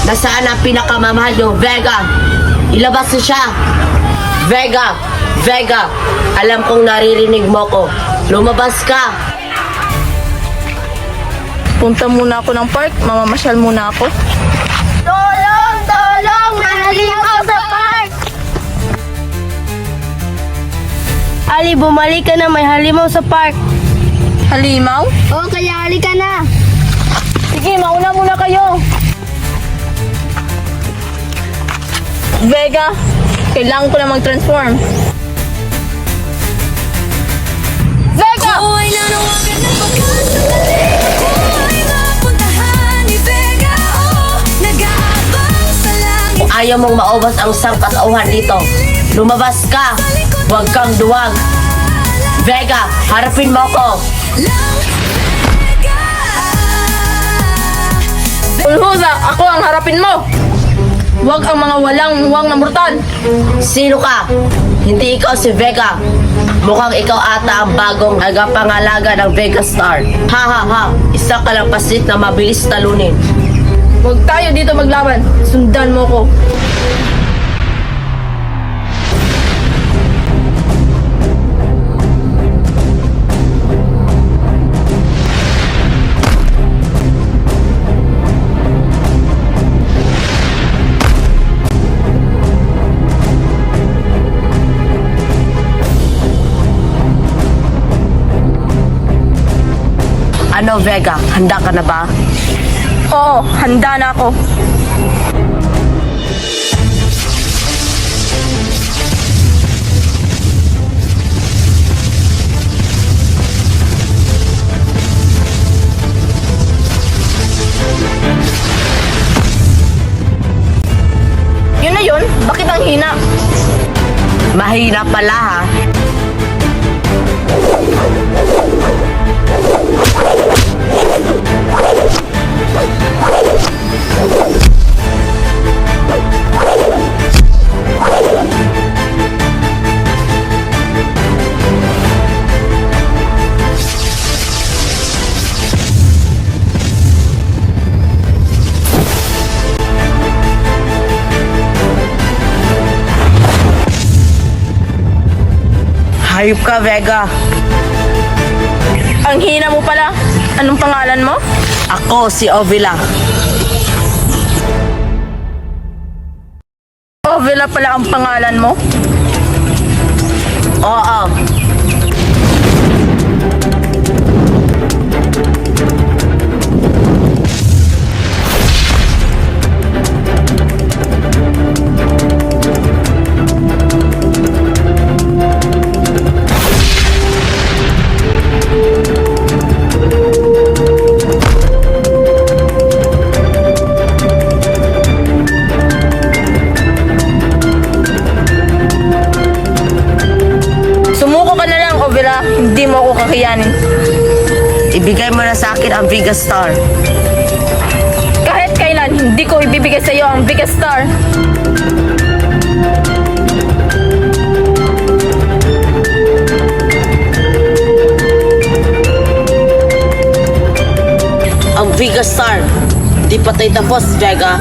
Nasaan ang pinakamamahal yung Vega? Ilabas mo siya. Vega! Vega! Alam kong naririnig mo ko. Lumabas ka! Punta muna ako ng park, mamamasyal muna ako. Tulong! Tulong! Nahalimaw sa park! Ali, bumalik ka na. May halimaw sa park. Halimaw? Oo, kaya halika na. Sige, mauna muna kayo. Vega, kailangan ko na mag-transform. Vega! Ako'y nanawagan ng pagkasandali. Ako'y mapuntahan ni Vega. Oh, nag-aabang sa langit. Kung ayaw mong maubos ang sangkatauhan dito, lumabas ka! Huwag kang duwag! Vega, harapin mo ko! Lang Vega. Ulhuza, ako ang harapin mo! Huwag ang mga walang muwang na brutal! Sino ka? Hindi ikaw si Vega. Mukhang ikaw ata ang bagong agapangalaga ng Vega Star. Ha ha ha! Isa ka lang pasit na mabilis talunin. Huwag tayo dito maglaban. Sundan mo ko. Ano Vega? Handa ka na ba? Oo, handa na ako. Yun na yun? Bakit ang hina? Mahina pala ha. Hayop ka, Vega. Ang hina mo pala. Anong pangalan mo? Ako si Ovila. Ovila pala ang pangalan mo? Oo. Sumuko ka na lang, Ovila. Hindi mo ako kakayanin. Ibigay mo na sa akin ang Vega Star. Kahit kailan, hindi ko ibibigay sa iyo ang biggest star. Ang Vega Star. Di patay tapos, Vega.